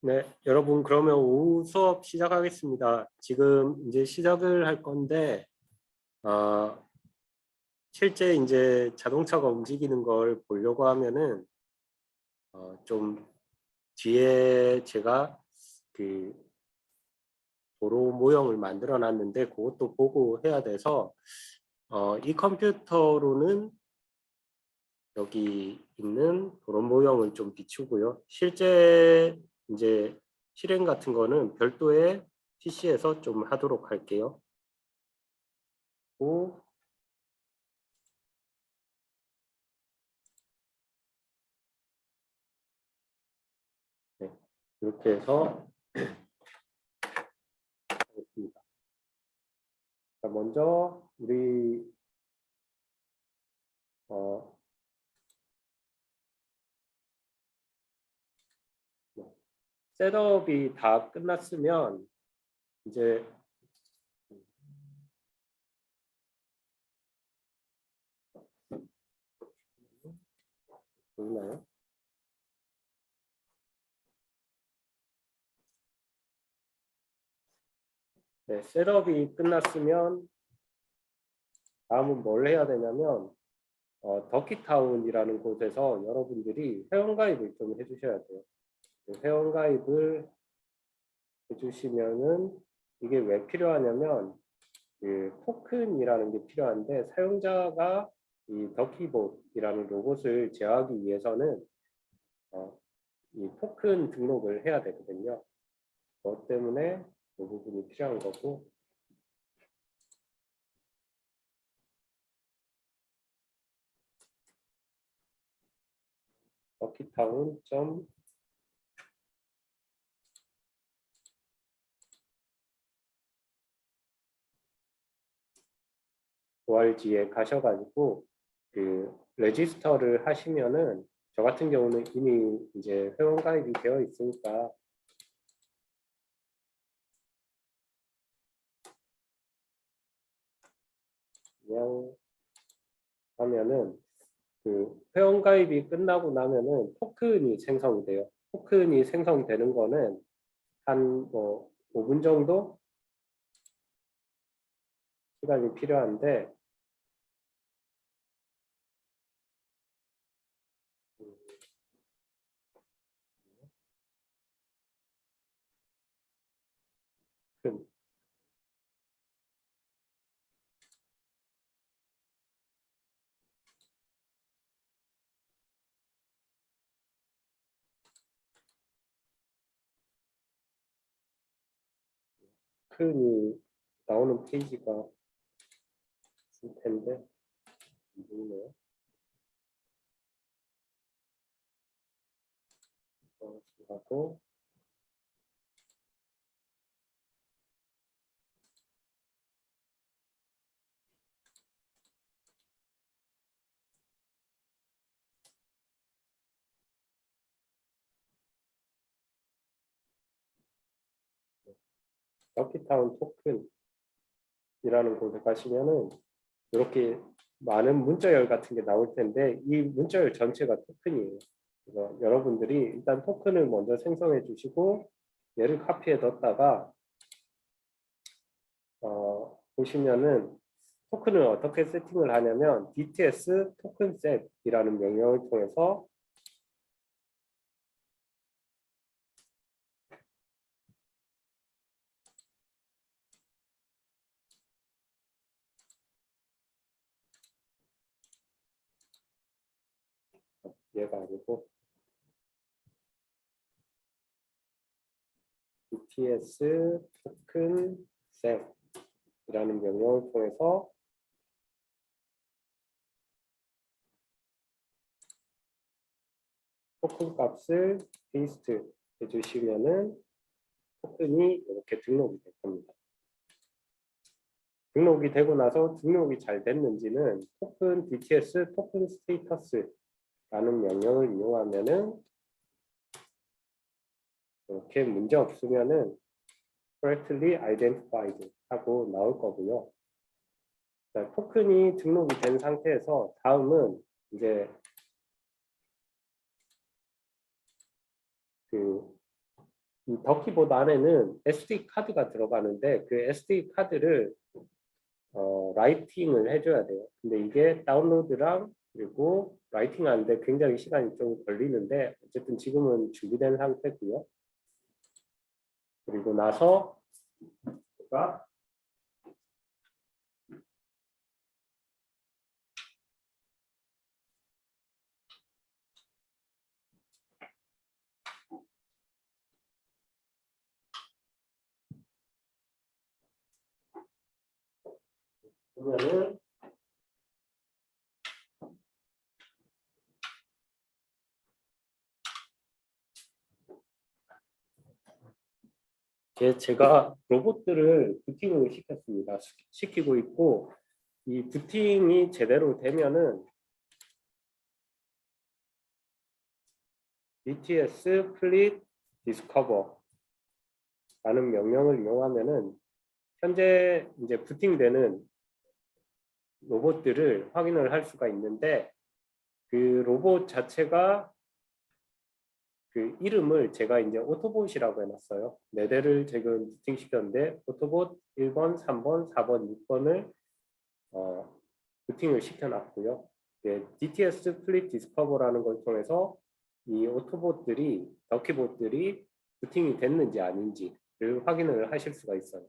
네, 여러분 그러면 오후 수업 시작하겠습니다. 지금 이제 시작을 할 건데 실제 이제 자동차가 움직이는 걸 보려고 하면은 좀 뒤에 제가 그 도로 모형을 만들어 놨는데 그것도 보고 해야 돼서 이 컴퓨터로는 여기 있는 도로 모형을 좀 비추고요. 실제 이제 실행 같은 거는 별도의 PC에서 좀 하도록 할게요. 네, 이렇게 해서 하겠습니다. 자, 먼저 우리 네, 셋업이 다 끝났으면 이제 보이나요? 네, 셋업이 끝났으면 다음은 뭘 해야 되냐면 더키타운이라는 곳에서 여러분들이 회원가입을 좀 해주셔야 돼요. 회원가입을 해주시면은 이게 왜 필요하냐면 그 토큰이라는 게 필요한데 사용자가 이 더키봇이라는 로봇을 제어하기 위해서는 이 토큰 등록을 해야 되거든요. 그것 때문에 이 부분이 필요한 거고 더키타운 org에 가셔가지고 그 레지스터를 하시면은 저 같은 경우는 이미 이제 회원 가입이 되어 있으니까 그냥 하면은 그 회원 가입이 끝나고 나면은 토큰이 생성이 돼요. 토큰이 생성되는 거는 한 뭐 5분 정도 시간이 필요한데 토큰이 나오는 페이지가 있을 텐데 안 보이네요. 하고 더키타운 토큰이라는 곳에 가시면은 이렇게 많은 문자열 같은 게 나올 텐데 이 문자열 전체가 토큰이에요. 그래서 여러분들이 일단 토큰을 먼저 생성해 주시고 얘를 카피해 뒀다가 보시면은 토큰을 어떻게 세팅을 하냐면 DTS 토큰셋이라는 명령을 통해서 얘가 아니고 DTS 토큰셋이라는 명령을 통해서 토큰 값을 페이스트 해주시면은 토큰이 이렇게 등록이 될 겁니다. 등록이 되고 나서 등록이 잘 됐는지는 토큰 DTS 토큰 스테이터스라는 명령을 이용하면은 이렇게 문제 없으면은 correctly identified 하고 나올 거고요. 자, 토큰이 등록이 된 상태에서 다음은 이제 그 이 더키보드 안에는 SD 카드가 들어가는데 그 SD 카드를 라이팅을 해줘야 돼요. 근데 이게 다운로드랑 그리고 라이팅 하는데 굉장히 시간이 좀 걸리는데 어쨌든 지금은 준비된 상태고요. 그리고 나서 제가 보면은 제가 로봇들을 부팅을 시켰습니다. 시키고 있고 이 부팅이 제대로 되면은 BTS Fleet Discover 라는 명령을 이용하면은 현재 이제 부팅되는 로봇들을 확인을 할 수가 있는데 그 로봇 자체가 그 이름을 제가 이제 오토봇이라고 해놨어요. 4대를 지금 부팅시켰는데 오토봇 1번, 3번, 4번, 6번을 부팅을 시켜놨고요. DTS 플릿 디스커버라는 걸 통해서 이 오토봇들이 더키봇들이 부팅이 됐는지 아닌지를 확인을 하실 수가 있어요.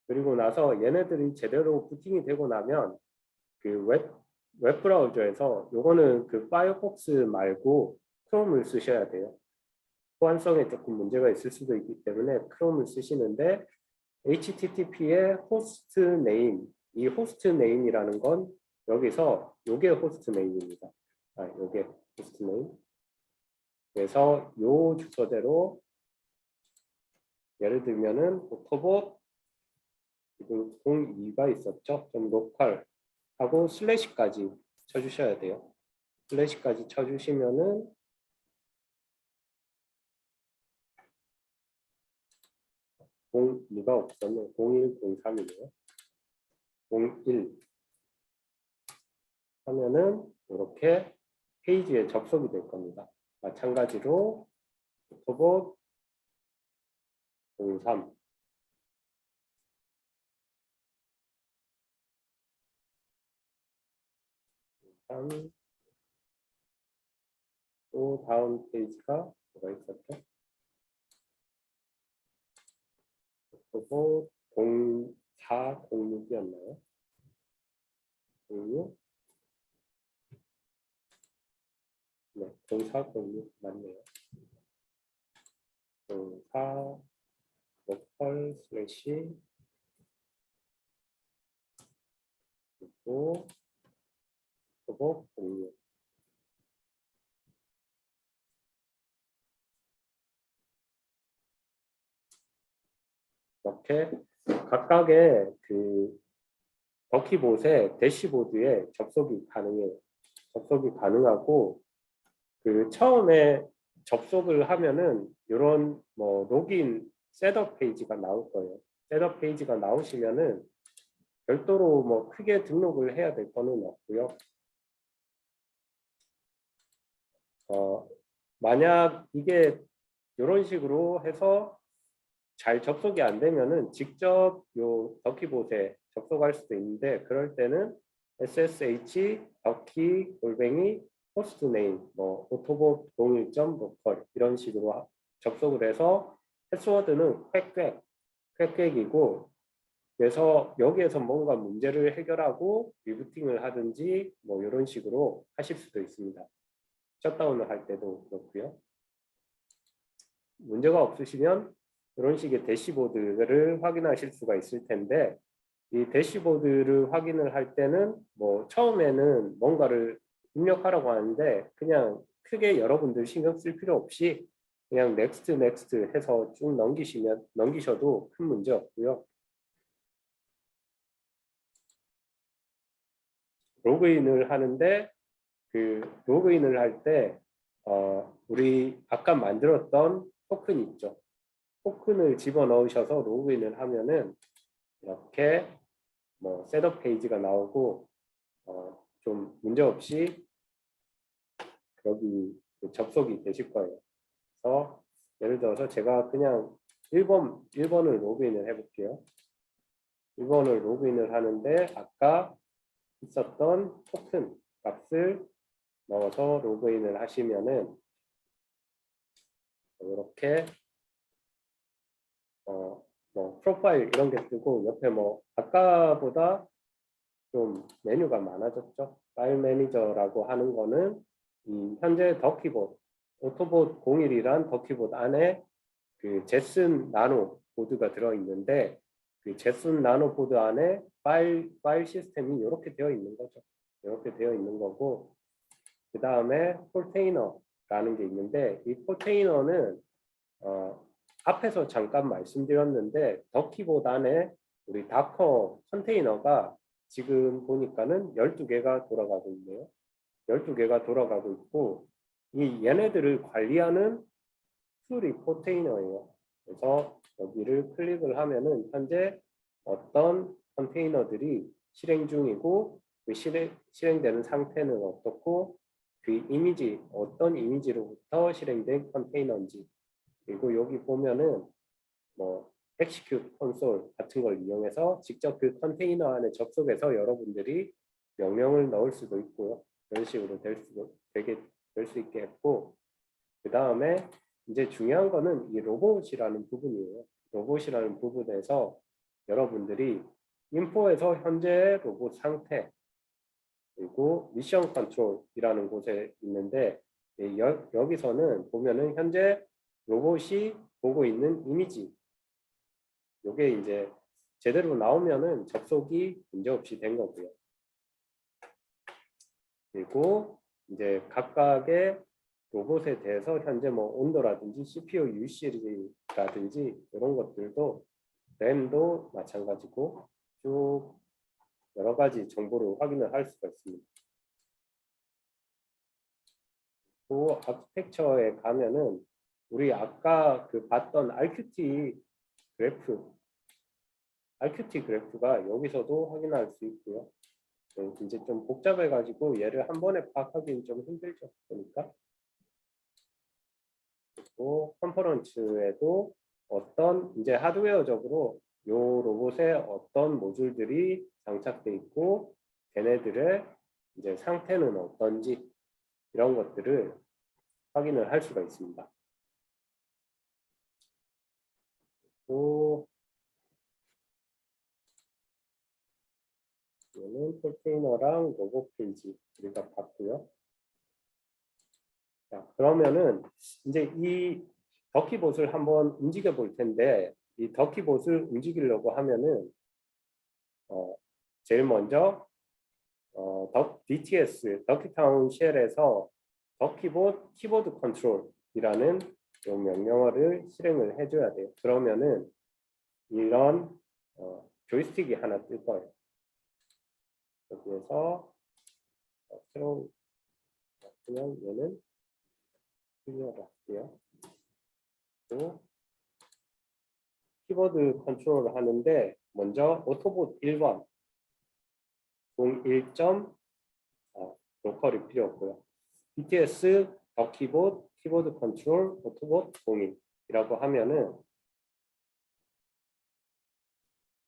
그리고 나서 얘네들이 제대로 부팅이 되고 나면 그 웹브라우저에서 요거는 그 파이어폭스 말고 크롬을 쓰셔야 돼요. 호환성에 조금 문제가 있을 수도 있기 때문에 크롬을 쓰시는데 HTTP의 호스트 네임, 이 호스트 네임이라는 건 여기서 요게 호스트 네임입니다. 요게 호스트 네임. 그래서 요 주소대로 예를 들면은 오토봇 02가 있었죠. 좀 로컬 하고 슬래시까지 쳐주셔야 돼요. 슬래시까지 쳐주시면은 02가 없었네. 01, 03이네요. 01 하면은 이렇게 페이지에 접속이 될 겁니다. 마찬가지로 오토봇 03 또 다음 페이지가 뭐가 있었죠? 오토봇 04, 06이었나요? 06? 네, 04, 06 맞네요. 04 로컬 슬래시 그리고 오토봇 06 이렇게 각각의 그 더키봇의 대시보드에 접속이 가능해요. 접속이 가능하고 그 처음에 접속을 하면은 이런 뭐 로그인 셋업 페이지가 나올 거예요. 셋업 페이지가 나오시면은 별도로 뭐 크게 등록을 해야 될 거는 없고요. 만약 이게 이런 식으로 해서 잘 접속이 안 되면은 직접 요 더키봇에 접속할 수도 있는데 그럴 때는 SSH 더키 골뱅이 호스트네임 뭐 오토봇 01.local 이런 식으로 접속을 해서 패스워드는 꽥꽥이고 그래서 여기에서 뭔가 문제를 해결하고 리부팅을 하든지 뭐 이런 식으로 하실 수도 있습니다. 셧다운을 할 때도 그렇고요. 문제가 없으시면 이런 식의 대시보드를 확인하실 수가 있을 텐데 이 대시보드를 확인을 할 때는 뭐 처음에는 뭔가를 입력하라고 하는데 그냥 크게 여러분들 신경 쓸 필요 없이 그냥 넥스트 해서 쭉 넘기셔도 큰 문제 없고요. 로그인을 하는데 그 로그인을 할 때 우리 아까 만들었던 토큰 있죠. 토큰을 집어넣으셔서 로그인을 하면은 이렇게 뭐 셋업 페이지가 나오고 좀 문제없이 여기 접속이 되실 거예요. 그래서 예를 들어서 제가 그냥 1번을 로그인을 해볼게요. 1번을 로그인을 하는데 아까 있었던 토큰 값을 넣어서 로그인을 하시면은 이렇게 뭐 프로파일 이런 게 뜨고 옆에 뭐 아까보다 좀 메뉴가 많아졌죠. 파일 매니저라고 하는 거는 이 현재 더키보드 오토봇 01이란 더키보드 안에 그 제슨 나노 보드가 들어있는데 그 제슨 나노 보드 안에 파일 시스템이 이렇게 되어 있는 거죠. 이렇게 되어 있는 거고 그 다음에 컨테이너라는 게 있는데 이 컨테이너는 앞에서 잠깐 말씀드렸는데 더키보드 안에 우리 다커 컨테이너가 지금 보니까는 12개가 돌아가고 있네요. 12개가 돌아가고 있고 이 얘네들을 관리하는 툴이 컨테이너예요. 그래서 여기를 클릭을 하면은 현재 어떤 컨테이너들이 실행 중이고 그 실행되는 상태는 어떻고 그 이미지 어떤 이미지로부터 실행된 컨테이너인지 그리고 여기 보면은 뭐 execute console 같은 걸 이용해서 직접 그 컨테이너 안에 접속해서 여러분들이 명령을 넣을 수도 있고요. 이런 식으로 될 수 있게 했고 그 다음에 이제 중요한 거는 이 로봇이라는 부분이에요. 로봇이라는 부분에서 여러분들이 인포에서 현재 로봇 상태 그리고 미션 컨트롤이라는 곳에 있는데 여기서는 보면은 현재 로봇이 보고 있는 이미지 이게 이제 제대로 나오면은 접속이 문제없이 된 거고요. 그리고 이제 각각의 로봇에 대해서 현재 뭐 온도라든지 CPU 유실이라든지 이런 것들도 램도 마찬가지고 쭉 여러 가지 정보를 확인을 할 수가 있습니다. 또 아키텍처에 가면은 우리 아까 그 봤던 RQT 그래프가 여기서도 확인할 수 있고요. 이제 좀 복잡해가지고 얘를 한 번에 파악하기는 좀 힘들죠. 그러니까 그리고 컴포넌츠에도 어떤 이제 하드웨어적으로 요 로봇에 어떤 모듈들이 장착돼 있고 걔네들의 이제 상태는 어떤지 이런 것들을 확인을 할 수가 있습니다. 또 이거는 컨테이너랑 로봇 페이지 우리가 봤고요. 자, 그러면은 이제 이 더키봇을 한번 움직여 볼 텐데 이 더키봇을 움직이려고 하면은 제일 먼저 DTS 더키타운 쉘에서 더키봇 키보드 컨트롤이라는 명령어를 실행을 해줘야 돼요. 그러면은 이런 조이스틱이 하나 뜰 거예요. 여기에서 새로운 그냥 얘는 클리어를 할게요. 또 키보드 컨트롤을 하는데 먼저 오토봇 1번 01점 로컬이 필요 없고요. BTS 더키보드 키보드 컨트롤 오토봇 01이라고 하면은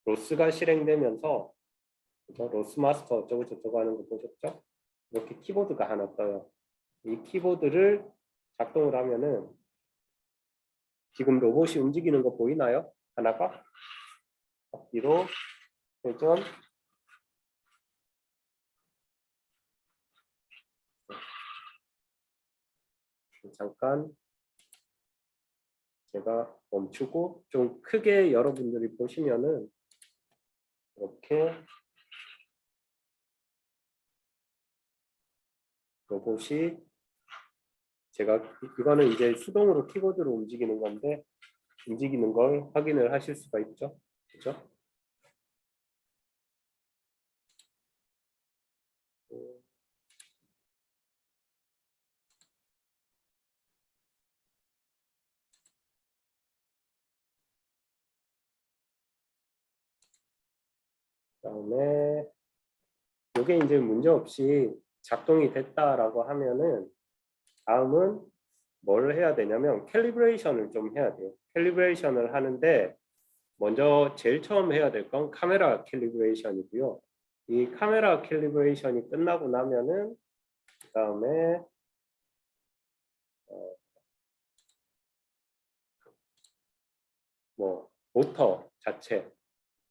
로스가 실행되면서 로스 마스터 어쩌고 저쩌고 하는 거 보셨죠? 이렇게 키보드가 하나 떠요. 이 키보드를 작동을 하면은 지금 로봇이 움직이는 거 보이나요? 하나가 앞뒤로 회전 잠깐 제가 멈추고 좀 크게 여러분들이 보시면은 이렇게 로봇이 제가 이거는 이제 수동으로 키보드로 움직이는 건데 움직이는 걸 확인을 하실 수가 있죠. 그렇죠? 그다음에 이게 이제 문제없이 작동이 됐다라고 하면은 다음은 뭘 해야 되냐면 캘리브레이션을 좀 해야 돼요. 캘리브레이션을 하는데 먼저 제일 처음 해야 될 건 카메라 캘리브레이션이고요. 이 카메라 캘리브레이션이 끝나고 나면은 그다음에 뭐 모터 자체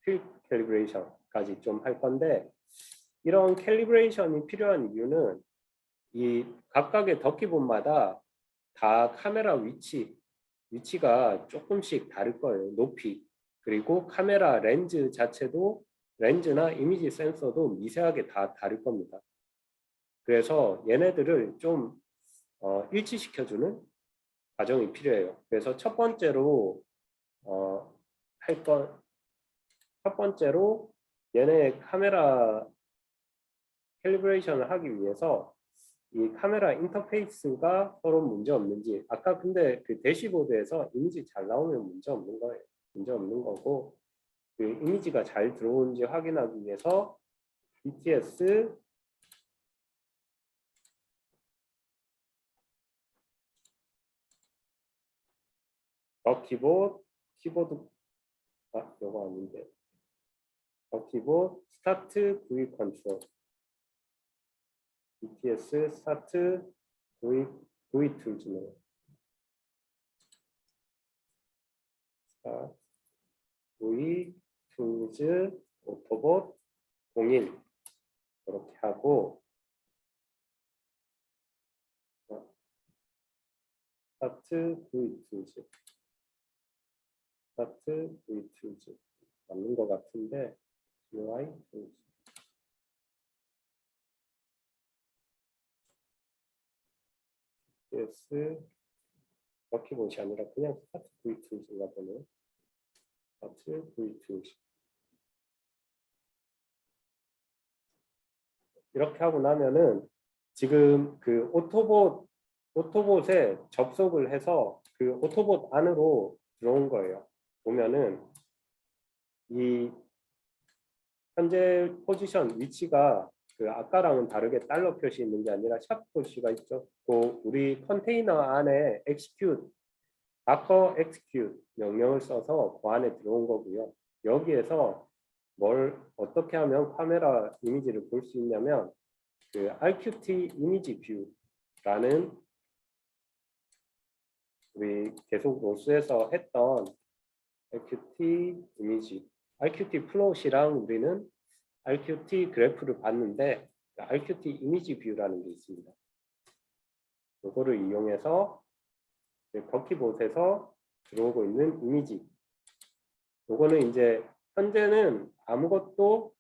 휠 캘리브레이션까지 좀 할 건데, 이런 캘리브레이션이 필요한 이유는 이 각각의 덕기본마다 다 카메라 위치가 조금씩 다를 거예요. 높이. 그리고 카메라 렌즈 자체도, 렌즈나 이미지 센서도 미세하게 다 다를 겁니다. 그래서 얘네들을 좀 일치시켜주는 과정이 필요해요. 그래서 첫 번째로 얘네 카메라 캘리브레이션을 하기 위해서 이 카메라 인터페이스가 서로 문제 없는지, 아까 근데 그 대시보드에서 이미지 잘 나오면 문제 없는 거예요. 문제 없는 거고, 그 이미지가 잘 들어오는지 확인하기 위해서 BTS 키보드 이거 아닌데, 키보드 스타트 V 컨트롤, BTS 스타트 V 툴즈네요. V 툴즈 오토봇 01 이렇게 하고, 스타트 V 툴즈 맞는 것 같은데, UI 툴즈 BTS 키보드이 아니라 그냥 스타트 V 툴즈가 되네요. 스타트 V 툴즈 이렇게 하고 나면은 지금 그 오토봇에 접속을 해서 그 오토봇 안으로 들어온 거예요. 보면은 이 현재 포지션 위치가 그 아까랑은 다르게 달러 표시 있는 게 아니라 샵 표시가 있죠. 또 우리 컨테이너 안에 docker execute 명령을 써서 그 안에 들어온 거고요. 여기에서 뭘 어떻게 하면 카메라 이미지를 볼 수 있냐면 그 RQT 이미지 뷰라는 우리 계속 로스에서 했던 RQT 플롯이랑 우리는 RQT 그래프를 봤는데 RQT 이미지 뷰라는 게 있습니다. 이거를 이용해서 버키봇에서 들어오고 있는 이미지, 요거는 이제 현재는 아무것도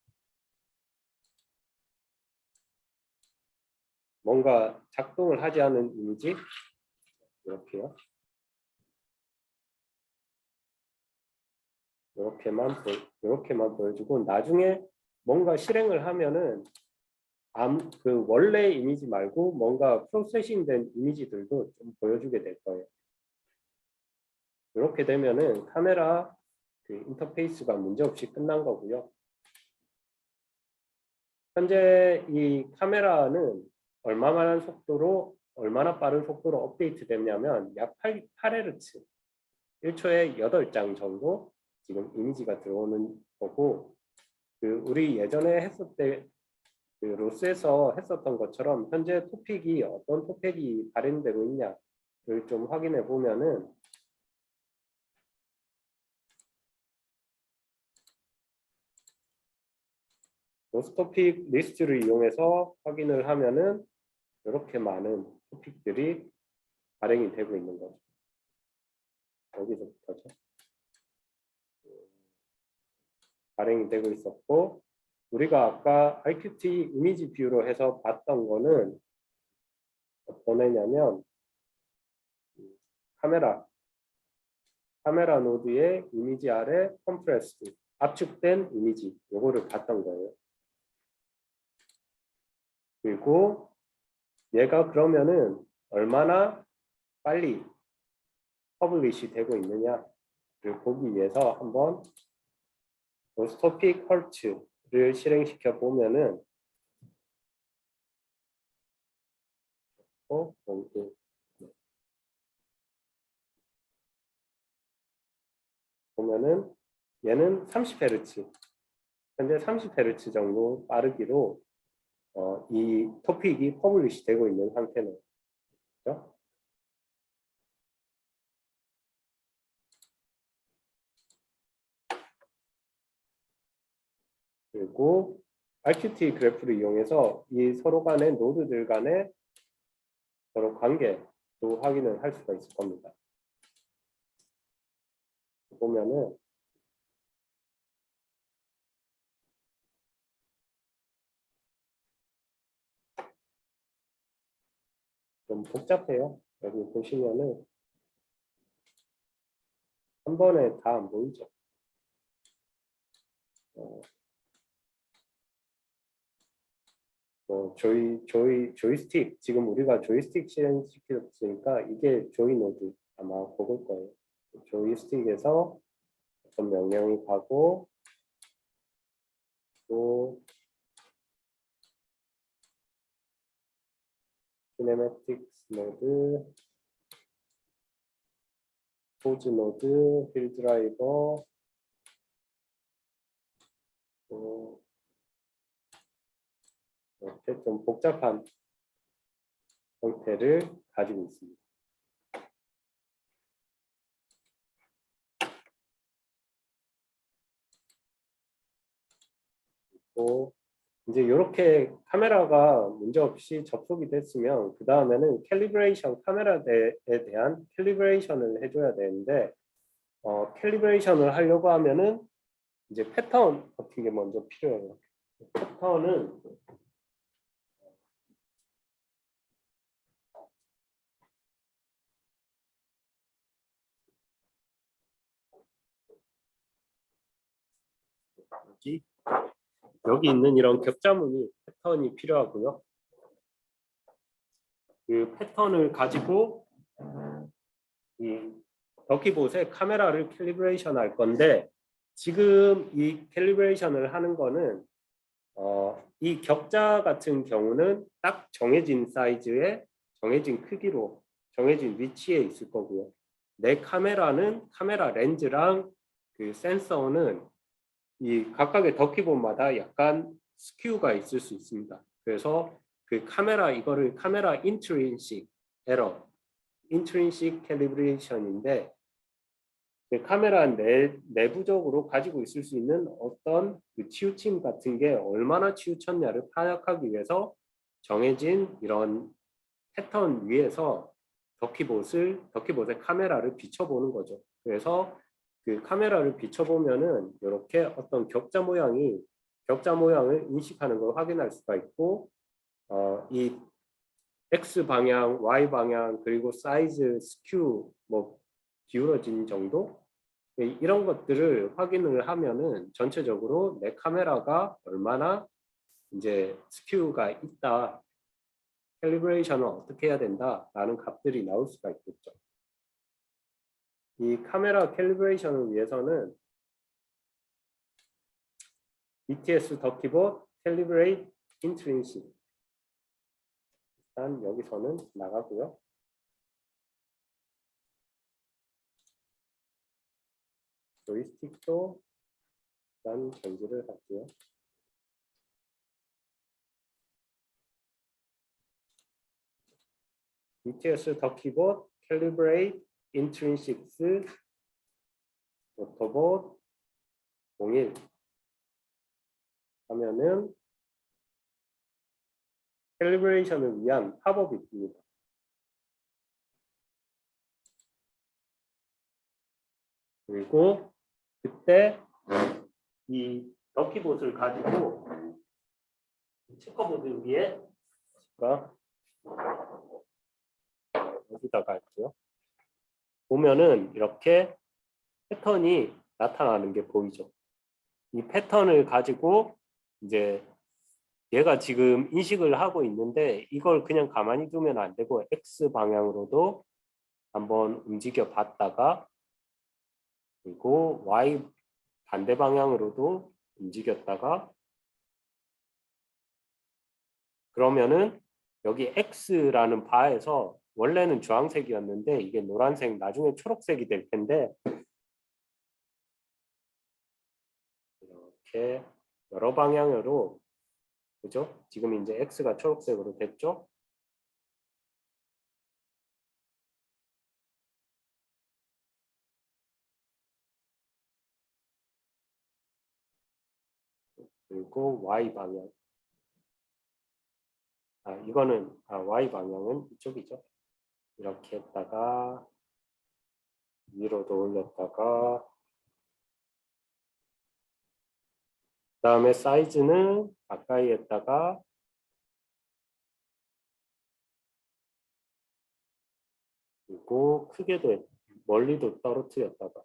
뭔가 작동을 하지 않은 이미지, 이렇게요. 이렇게만 보여주고, 나중에 뭔가 실행을 하면은 그 원래 이미지 말고 뭔가 프로세싱된 이미지들도 좀 보여주게 될 거예요. 이렇게 되면은 카메라 그 인터페이스가 문제없이 끝난 거고요. 현재 이 카메라는 얼마나 빠른 속도로 업데이트 되냐면 약 8Hz, 1초에 8장 정도 지금 이미지가 들어오는 거고, 그 우리 예전에 그 로스에서 했었던 것처럼 현재 토픽이 어떤 토픽이 발행되고 있냐를 좀 확인해 보면은 로스 토픽 리스트를 이용해서 확인을 하면은 이렇게 많은 토픽들이 발행이 되고 있는 거죠. 여기서부터죠. 발행이 되고 있었고, 우리가 아까 RQT 이미지 뷰로 해서 봤던 거는 어떤 애냐면 카메라 노드의 이미지 아래 컴프레스드, 압축된 이미지, 요거를 봤던 거예요. 그리고 얘가 그러면은 얼마나 빨리 퍼블리시 되고 있느냐를 보기 위해서 한번 로스토픽 헐츠를 실행시켜 보면은 보면은 얘는 30Hz, 현재 30Hz 정도 빠르기로 이 토픽이 퍼블리시 되고 있는 상태는 그렇죠? 그리고 RQT 그래프를 이용해서 이 서로 간의 노드들 간의 서로 관계도 확인을 할 수가 있을 겁니다. 보면은 좀 복잡해요. 여기 보시면은 한 번에 다 안 보이죠. 조이스틱, 지금 우리가 조이스틱 실행시켰으니까 이게 조이 노드 아마 그걸 거예요. 조이스틱에서 어떤 명령이 가고 또 키네매틱스 노드, 포즈 노드, 휠 드라이버, 또 이렇게 좀 복잡한 형태를 가지고 있습니다. 또 이제 이렇게 카메라가 문제없이 접속이 됐으면 그 다음에는 캘리브레이션, 카메라에 대한 캘리브레이션을 해줘야 되는데 캘리브레이션을 하려고 하면은 이제 패턴 같은 게 먼저 필요해요. 패턴은 여기 있는 이런 격자무늬 패턴이 필요하고요. 그 패턴을 가지고 이 더키봇의 카메라를 캘리브레이션 할 건데 지금 이 캘리브레이션을 하는 거는 이 격자 같은 경우는 딱 정해진 사이즈에 정해진 크기로 정해진 위치에 있을 거고요. 내 카메라는 카메라 렌즈랑 그 센서는 이 각각의 더키봇마다 약간 스큐가 있을 수 있습니다. 그래서 그 이거를 카메라 인트린식 에러, 인트린식 캘리브레이션인데 카메라 내부적으로 가지고 있을 수 있는 어떤 그 치우침 같은 게 얼마나 치우쳤냐를 파악하기 위해서 정해진 이런 패턴 위에서 더키봇의 카메라를 비춰보는 거죠. 그래서 그 카메라를 비춰보면은 이렇게 어떤 격자 모양을 인식하는 걸 확인할 수가 있고, 이 X 방향, Y 방향, 그리고 사이즈, 스큐, 뭐 기울어진 정도 이런 것들을 확인을 하면은 전체적으로 내 카메라가 얼마나 이제 스큐가 있다, 캘리브레이션을 어떻게 해야 된다라는 값들이 나올 수가 있겠죠. 이 카메라 캘리브레이션을 위해서는 BTS 더키봇 캘리브레이트 인트린식 일단 여기서는 나가고요. 조이스틱도 일단 전지를 할게요. BTS 더키봇 캘리브레이트 인트린식스 오토봇 01 하면은 캘리브레이션을 위한 팝업이 뜹니다. 그리고 그때 이 더키봇을 가지고 체커보드 위에 제가 여기다가 할게요. 보면은 이렇게 패턴이 나타나는 게 보이죠. 이 패턴을 가지고 이제 얘가 지금 인식을 하고 있는데 이걸 그냥 가만히 두면 안 되고 X 방향으로도 한번 움직여 봤다가 그리고 Y 반대 방향으로도 움직였다가 그러면은 여기 X라는 바에서 원래는 주황색이었는데 이게 노란색 나중에 초록색이 될 텐데 이렇게 여러 방향으로, 그죠? 지금 이제 X가 초록색으로 됐죠? 그리고 Y 방향. 이거는 Y 방향은 이쪽이죠. 이렇게 했다가 위로도 올렸다가, 그 다음에 사이즈는 가까이 했다가, 그리고 크게도 멀리도 떨어뜨렸다가.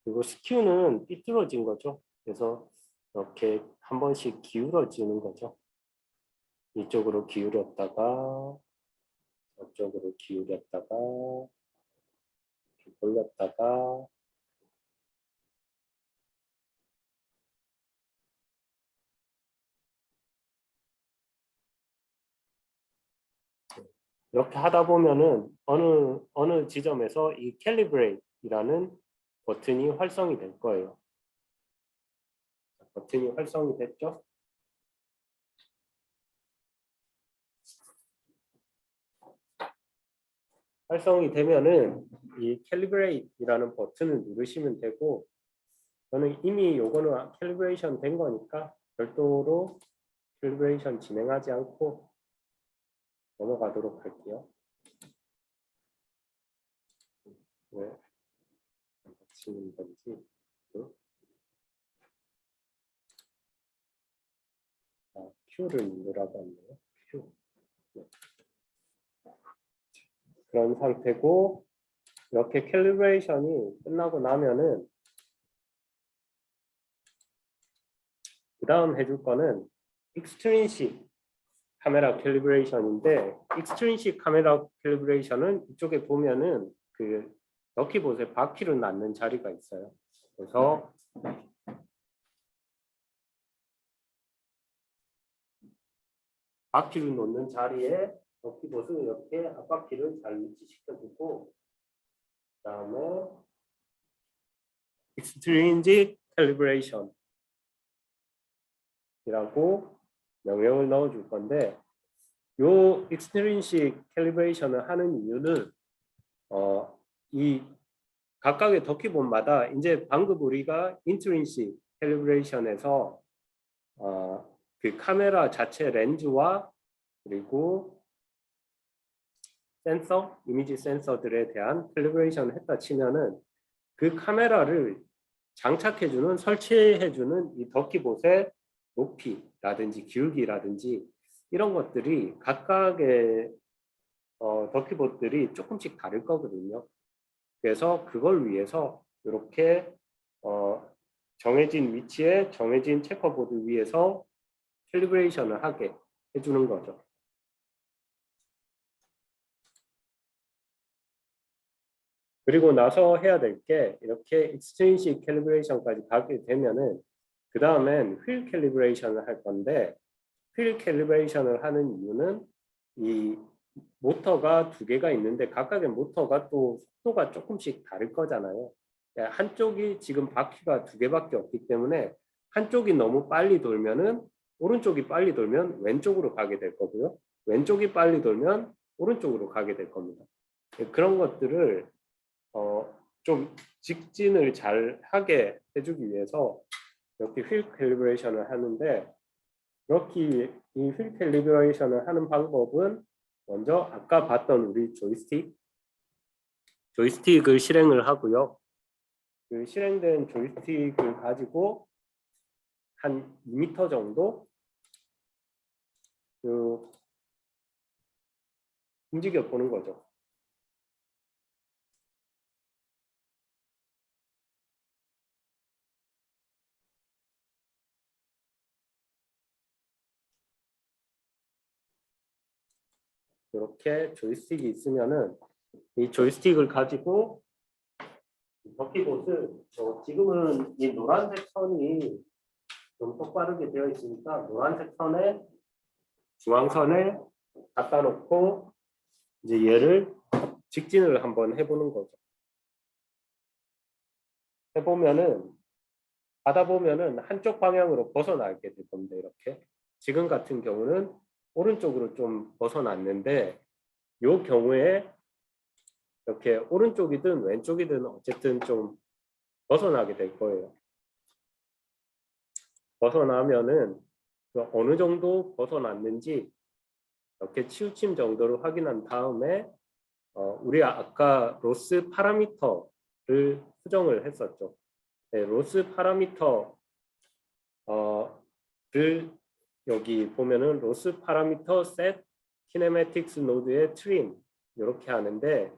그리고 스큐는 삐뚤어진 거죠. 그래서 이렇게 한 번씩 기울어지는 거죠. 이쪽으로 기울였다가 저쪽으로 기울였다가 이렇게 돌렸다가. 이렇게 하다 보면은 어느 지점에서 이 캘리브레이트라는 버튼이 활성이 될 거예요. 버튼이 활성이 됐죠? 활성이 되면은 이 캘리브레이트라는 버튼을 누르시면 되고, 저는 이미 요거는 캘리브레이션 된 거니까 별도로 캘리브레이션 진행하지 않고 넘어가도록 할게요. 왜 맞히는 건지. Q를 누르라고 하네요. Q. 네. 그런 상태고, 이렇게 캘리브레이션이 끝나고 나면은 그 다음 해줄 거는 익스트린식 카메라 캘리브레이션인데, 익스트린식 카메라 캘리브레이션은 이쪽에 보면은 그 럭키봇에 바퀴를 낳는 자리가 있어요. 그래서 바퀴를 놓는 자리에 럭키봇은 이렇게 앞바퀴를 잘 위치시켜주고, 그 다음에 extrinsic calibration 이라고 명령을 넣어줄 건데, 요 extrinsic calibration을 하는 이유는 이 각각의 덕키본마다 이제 방금 우리가 intrinsic calibration에서 그 카메라 자체 렌즈와 그리고 센서, 이미지 센서들에 대한 캘리브레이션을 했다 치면은 그 카메라를 장착해주는, 설치해주는 이 덕키봇의 높이라든지 기울기라든지 이런 것들이 각각의 덕키봇들이 조금씩 다를 거거든요. 그래서 그걸 위해서 이렇게 정해진 위치에 정해진 체커보드 위에서 캘리브레이션을 하게 해주는 거죠. 그리고 나서 해야 될 게, 이렇게 익스트린식 캘리브레이션까지 가게 되면은 그 다음엔 휠 캘리브레이션을 할 건데, 휠 캘리브레이션을 하는 이유는 이 모터가 두 개가 있는데 각각의 모터가 또 속도가 조금씩 다를 거잖아요. 한쪽이 지금 바퀴가 두 개밖에 없기 때문에 한쪽이 너무 빨리 돌면은 오른쪽이 빨리 돌면 왼쪽으로 가게 될 거고요. 왼쪽이 빨리 돌면 오른쪽으로 가게 될 겁니다. 그런 것들을 좀 직진을 잘 하게 해주기 위해서 이렇게 휠 캘리브레이션을 하는데, 이렇게 이 휠 캘리브레이션을 하는 방법은 먼저 아까 봤던 우리 조이스틱을 실행을 하고요. 그 실행된 조이스틱을 가지고 한 2m 정도 그 움직여 보는 거죠. 이렇게 조이스틱이 있으면은 이 조이스틱을 가지고 덕키봇을 지금은 이 노란색 선이 좀 똑바르게 되어 있으니까 노란색 선에 중앙선에 갖다 놓고 이제 얘를 직진을 한번 해보는 거죠. 해보면은 하다 보면은 한쪽 방향으로 벗어나게 될 겁니다. 이렇게 지금 같은 경우는 오른쪽으로 좀 벗어났는데 이 경우에 이렇게 오른쪽이든 왼쪽이든 어쨌든 좀 벗어나게 될 거예요. 벗어나면은 어느 정도 벗어났는지 이렇게 치우침 정도를 확인한 다음에 우리 아까 로스 파라미터를 수정을 했었죠. 네, 로스 파라미터를 여기 보면은 로스 파라미터 set kinematics 노드의 trim 이렇게 하는데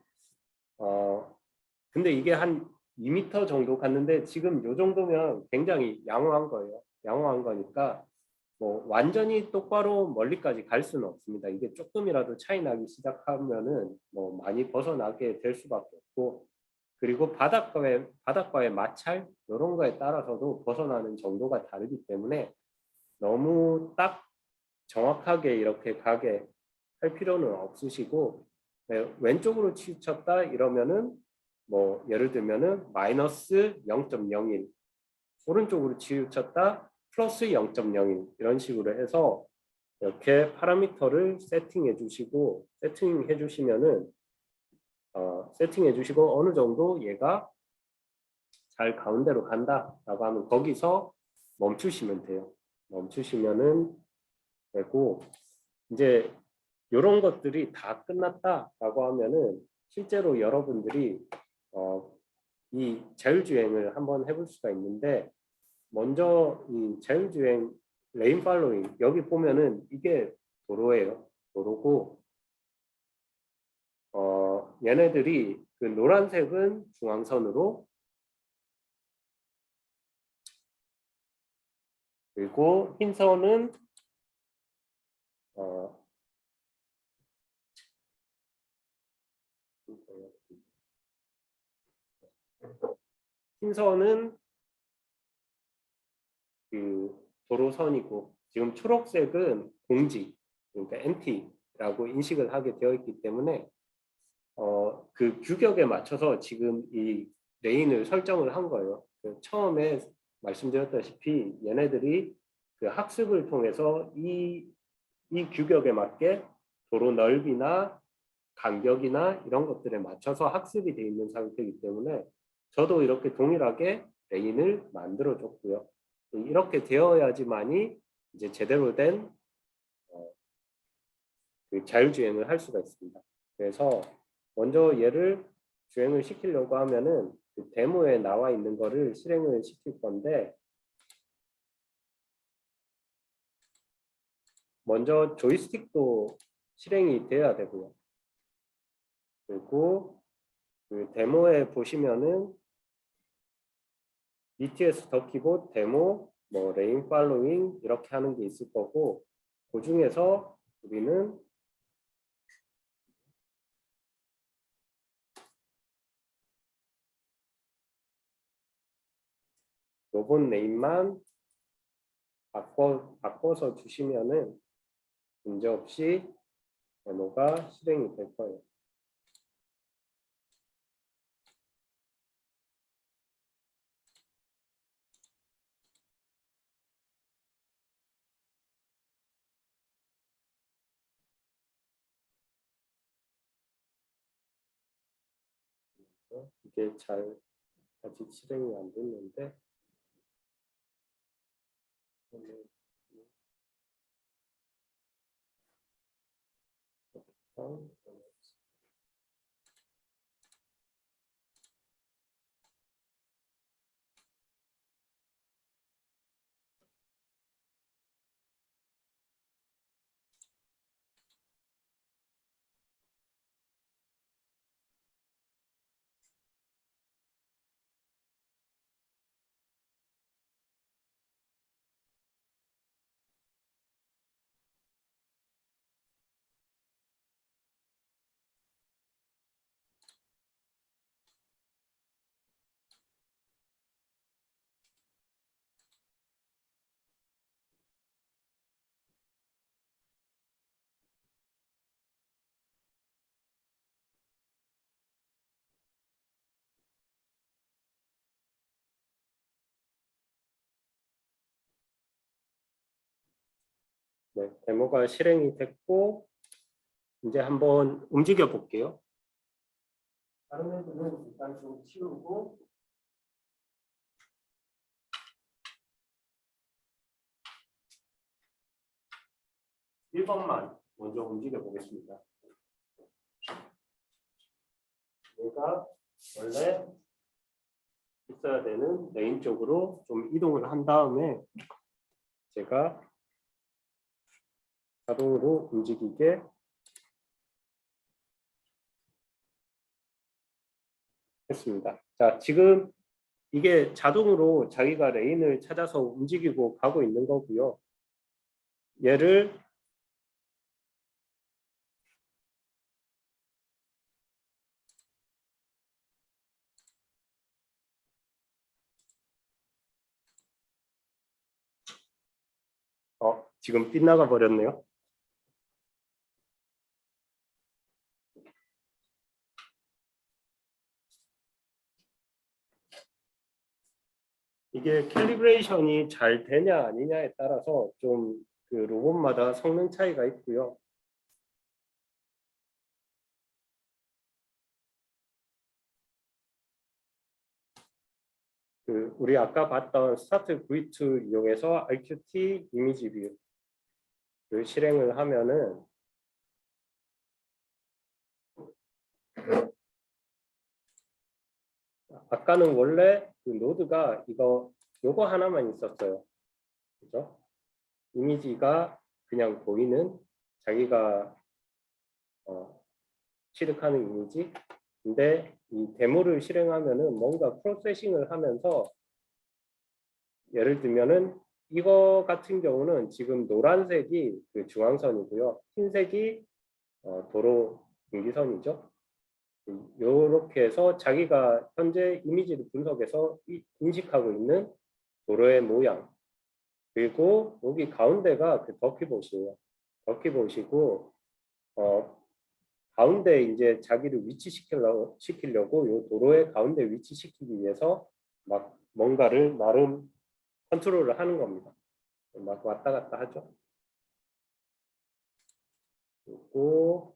근데 이게 한 2m 정도 갔는데 지금 이 정도면 굉장히 양호한 거예요. 양호한 거니까 뭐 완전히 똑바로 멀리까지 갈 수는 없습니다. 이게 조금이라도 차이 나기 시작하면은 뭐 많이 벗어나게 될 수밖에 없고 그리고 바닥과의 마찰 이런 거에 따라서도 벗어나는 정도가 다르기 때문에 너무 딱 정확하게 이렇게 가게 할 필요는 없으시고 네, 왼쪽으로 치우쳤다 이러면은 뭐 예를 들면은 마이너스 0.01 오른쪽으로 치우쳤다 플러스 0.01 이런 식으로 해서 이렇게 파라미터를 세팅해 주시고 세팅해 주시면은 세팅해 주시고 어느 정도 얘가 잘 가운데로 간다라고 하면 거기서 멈추시면 돼요. 멈추시면은 되고 이제 이런 것들이 다 끝났다라고 하면은 실제로 여러분들이 이 자율주행을 한번 해볼 수가 있는데 먼저 이 자율주행 레인 팔로잉 여기 보면은 이게 도로예요. 도로고 얘네들이 그 노란색은 중앙선으로 그리고 흰선은 흰선은 그 도로선이고 지금 초록색은 공지 그러니까 NT라고 인식을 하게 되어 있기 때문에 그 규격에 맞춰서 지금 이 레인을 설정을 한 거예요. 그 처음에 말씀드렸다시피 얘네들이 그 학습을 통해서 이 규격에 맞게 도로 넓이나 간격이나 이런 것들에 맞춰서 학습이 되어 있는 상태이기 때문에 저도 이렇게 동일하게 레인을 만들어 줬고요. 이렇게 되어야지만이 이제 제대로 된 그 자율주행을 할 수가 있습니다. 그래서 먼저 얘를 주행을 시키려고 하면은 그 데모에 나와 있는 거를 실행을 시킬 건데 먼저 조이스틱도 실행이 돼야 되고요. 그리고 그 데모에 보시면은 BTS 더 키보드 데모, 뭐 레인 팔로잉 이렇게 하는 게 있을 거고 그 중에서 우리는 로봇 네임만 바꿔서 주시면은 문제없이 데모가 실행이 될 거예요. 이게 잘 아직 실행이 안 됐는데 네, 데모가 실행이 됐고 이제 한번 움직여 볼게요. 다른 애들은 일단 좀 치우고 1번만 먼저 움직여 보겠습니다. 얘가 원래 있어야 되는 레인 쪽으로 좀 이동을 한 다음에 제가 자동으로 움직이게 했습니다. 자, 지금 이게 자동으로 자기가 레인을 찾아서 움직이고 가고 있는 거고요. 얘를 지금 빗나가 버렸네요. 이게 캘리브레이션이 잘 되냐 아니냐에 따라서 좀 그 로봇마다 성능 차이가 있고요. 그 우리 아까 봤던 스타트 V2 이용해서 RQT 이미지 뷰를 실행을 하면은 아까는 원래 그 노드가 요거 하나만 있었어요. 그죠? 이미지가 그냥 보이는 자기가 취득하는 이미지. 근데 이 데모를 실행하면은 뭔가 프로세싱을 하면서 예를 들면은 이거 같은 경우는 지금 노란색이 그 중앙선이고요. 흰색이 도로 분기선이죠. 이렇게 해서 자기가 현재 이미지를 분석해서 인식하고 있는 도로의 모양, 그리고 여기 가운데가 그 더키봇이에요. 더키봇이고 가운데 이제 자기를 위치시키려고 이 도로의 가운데 위치시키기 위해서 막 뭔가를 나름 컨트롤을 하는 겁니다. 막 왔다 갔다 하죠. 그리고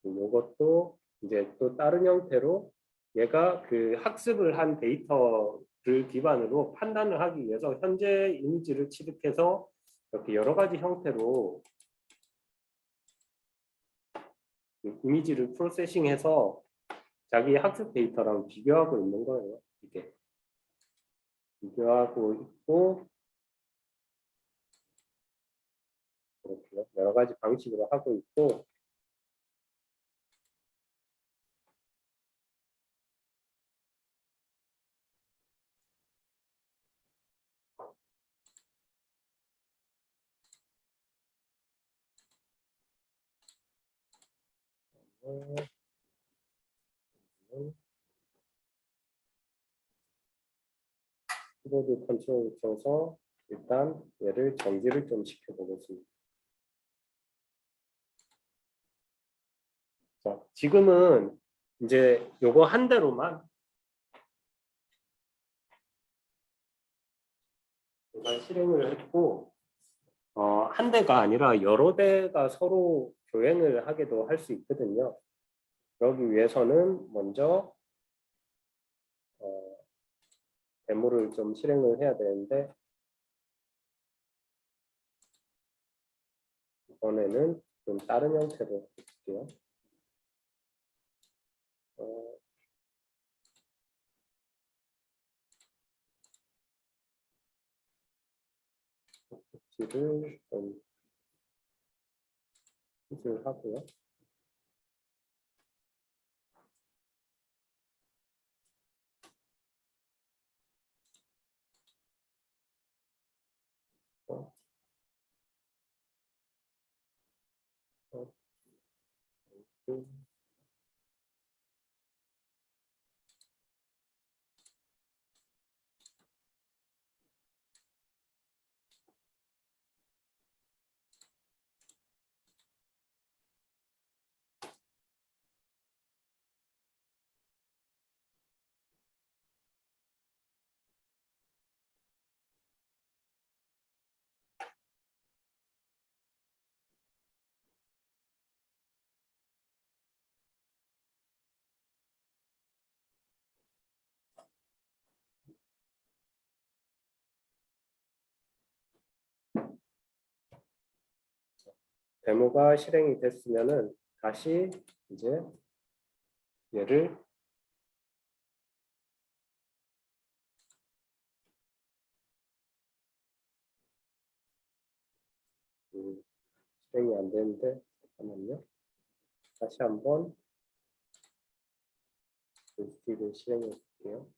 이것도 이제 또 다른 형태로 얘가 그 학습을 한 데이터를 기반으로 판단을 하기 위해서 현재 이미지를 취득해서 이렇게 여러 가지 형태로 이미지를 프로세싱해서 자기 학습 데이터랑 비교하고 있는 거예요. 이게 비교하고 있고 이렇게 여러 가지 방식으로 하고 있고 키보드 컨트롤 쳐서 일단 얘를 정지를 좀 시켜보겠습니다. 자, 지금은 이제 요거 한 대로만 제가 실행을 했고 한 대가 아니라 여러 대가 서로 교행을 하게도 할 수 있거든요. 그러기 위해서는 먼저 데모를 좀 실행을 해야 되는데 이번에는 좀 다른 형태로 해볼게요. 를 좀 핏을 하고요. 어, 어, 데모가 실행이 됐으면은 다시 이제 얘를 실행이 안 되는데 잠깐만요. 다시 한번 스틱을 실행해 볼게요.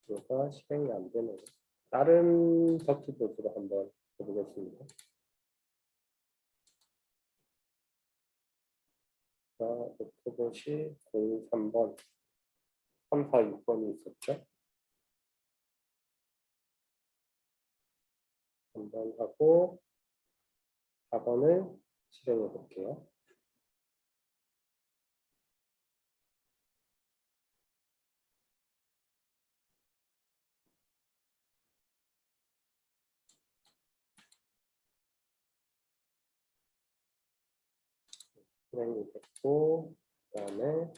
얘가 실행이 안 되네요. 다른 덕키보드로 한번 해보겠습니다. 자, 오토봇이 03번, 346번이 있었죠. 한번 하고 4번을 실행해 볼게요. 실행이 됐고, 그 다음에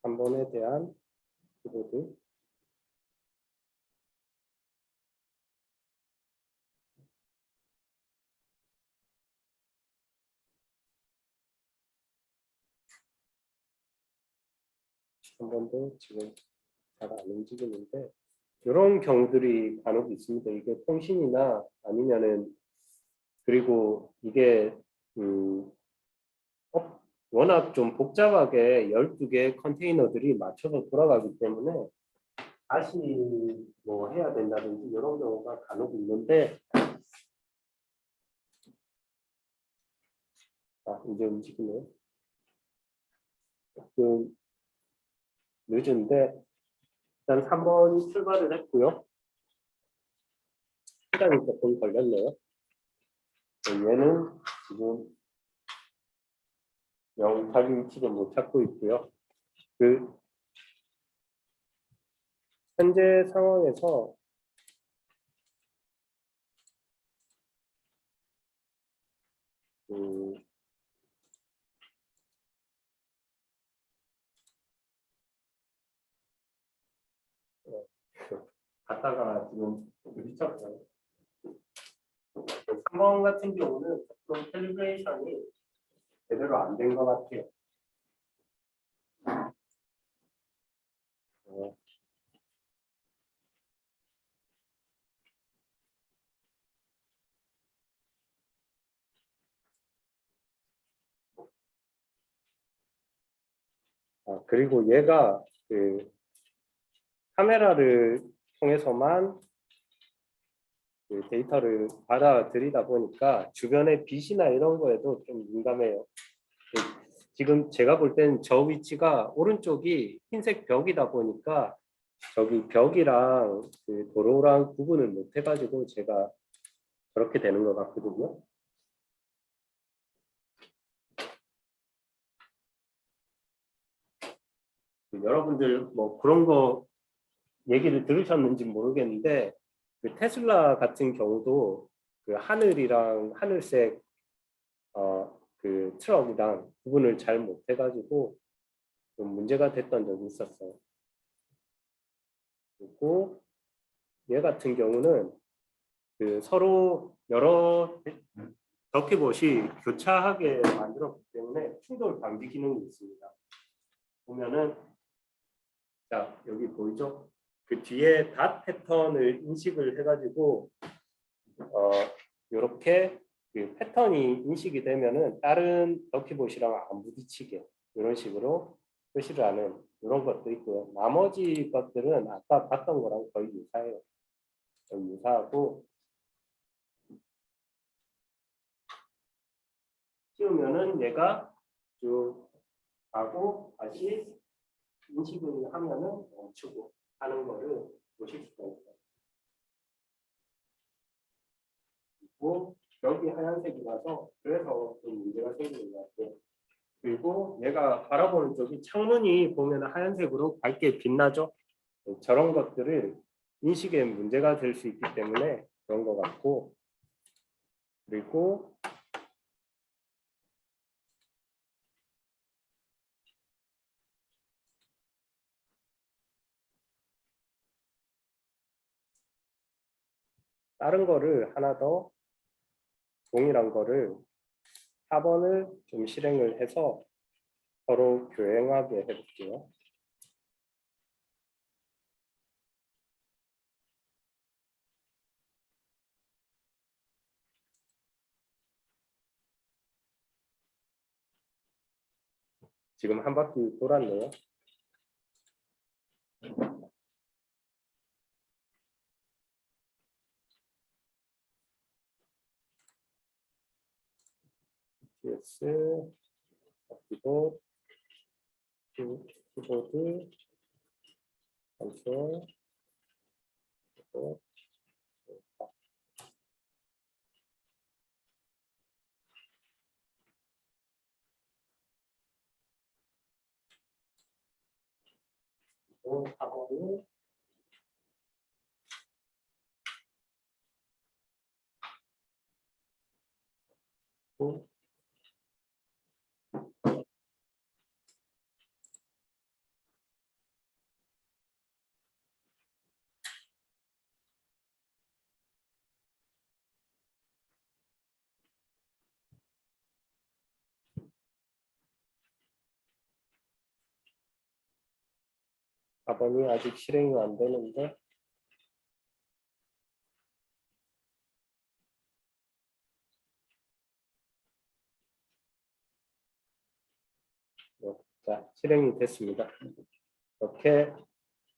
3번에 대한 키보드 한 번도 지금 잘 안 움직이는데 이런 경우들이 간혹 있습니다. 이게 통신이나 아니면은 그리고 이게 워낙 좀 복잡하게 12개 컨테이너들이 맞춰서 돌아가기 때문에 다시 뭐 해야 된다든지 이런 경우가 간혹 있는데 이제 움직이네요. 조금 늦은데 일단 3번이 출발을 했고요. 시간이 조금 걸렸네요. 얘는 지금 자기 위치를 못 찾고 있고요. 그 현재 상황에서 갔다가 지금 미쳤어요. 3번 같은 경우는 조금 캘리브레이션이 제대로 안 된 것 같아요. 그리고 얘가 그 카메라를 통해서만 그 데이터를 받아들이다 보니까 주변의 빛이나 이런 거에도 좀 민감해요. 지금 제가 볼 때는 저 위치가 오른쪽이 흰색 벽이다 보니까 저기 벽이랑 그 도로랑 구분을 못 해가지고 제가 그렇게 되는 것 같거든요. 여러분들 뭐 그런 거 얘기를 들으셨는지 모르겠는데 그 테슬라 같은 경우도 그 하늘이랑 하늘색 그 트럭이랑 구분을 잘 못해가지고 좀 문제가 됐던 적이 있었어요. 그리고 얘 같은 경우는 그 서로 여러 덕키봇이 교차하게 만들었기 때문에 충돌 방지 기능이 있습니다. 보면은 자 여기 보이죠? 그 뒤에 닷 패턴을 인식을 해가지고 이렇게 그 패턴이 인식이 되면은 다른 덕키봇이랑 안 부딪히게 이런 식으로 표시를 하는 이런 것도 있고요. 나머지 것들은 아까 봤던 거랑 거의 유사해요. 거의 유사하고 씌우면은 얘가 쭉 가고 다시 인식을 하면은 멈추고 하는 거를 보실 수가 있어요. 그리고 여기 하얀색이라서 그래서 좀 문제가 생기는 것 같아요. 그리고 얘가 바라보는 쪽이 창문이 보면 하얀색으로 밝게 빛나죠. 저런 것들을 인식에 문제가 될 수 있기 때문에 그런 것 같고 그리고 다른 거를 하나 더 동일한 거를 4번을 좀 실행을 해서 서로 교행하게 해볼게요. 지금 한 바퀴 돌았네요. TS, 키보드, 키보드, 컨트롤, 그리고 또 4번이 또 4번이 아직 실행이 안 되는데 자, 실행이 됐습니다. 이렇게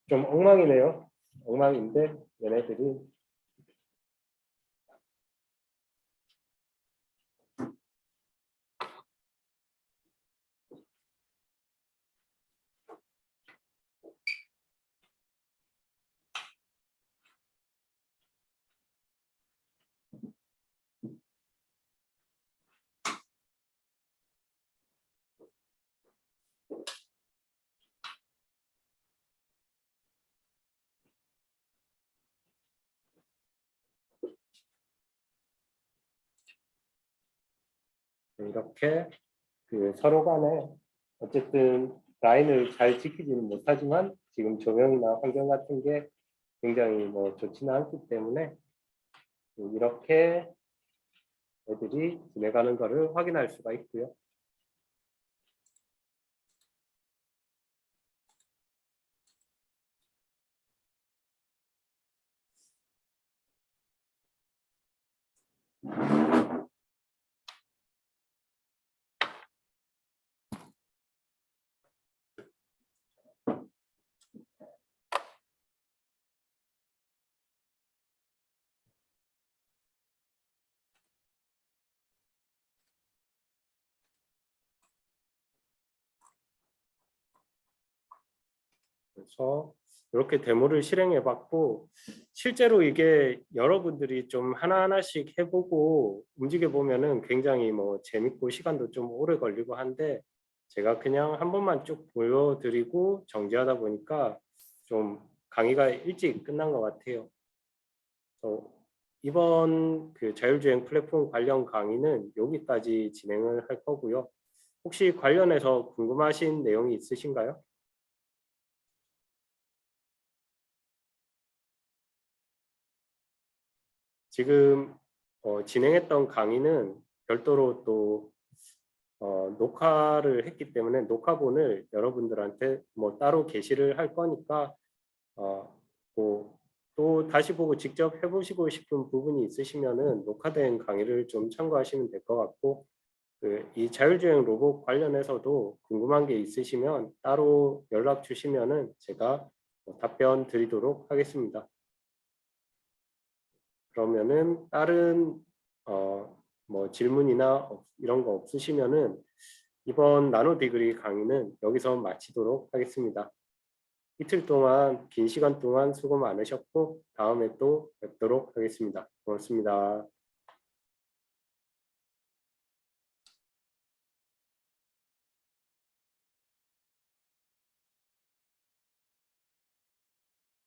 좀 엉망이네요. 엉망인데 얘네들이 이렇게 그 서로 간에 어쨌든 라인을 잘 지키지는 못하지만 지금 조명이나 환경 같은 게 굉장히 뭐 좋지는 않기 때문에 이렇게 애들이 지내가는 것을 확인할 수가 있고요. 그래서 이렇게 데모를 실행해 봤고 실제로 이게 여러분들이 좀 하나하나씩 해보고 움직여 보면은 굉장히 뭐 재밌고 시간도 좀 오래 걸리고 한데 제가 그냥 한 번만 쭉 보여드리고 정지하다 보니까 좀 강의가 일찍 끝난 것 같아요. 이번 그 자율주행 플랫폼 관련 강의는 여기까지 진행을 할 거고요. 혹시 관련해서 궁금하신 내용이 있으신가요? 지금 진행했던 강의는 별도로 또 녹화를 했기 때문에 녹화본을 여러분들한테 뭐 따로 게시를 할 거니까 뭐또 다시 보고 직접 해보시고 싶은 부분이 있으시면은 녹화된 강의를 좀 참고하시면 될 것 같고 이 자율주행 로봇 관련해서도 궁금한 게 있으시면 따로 연락 주시면은 제가 답변 드리도록 하겠습니다. 그러면은 다른 뭐 질문이나 이런 거 없으시면은 이번 나노 디그리 강의는 여기서 마치도록 하겠습니다. 이틀 동안 긴 시간 동안 수고 많으셨고 다음에 또 뵙도록 하겠습니다. 고맙습니다.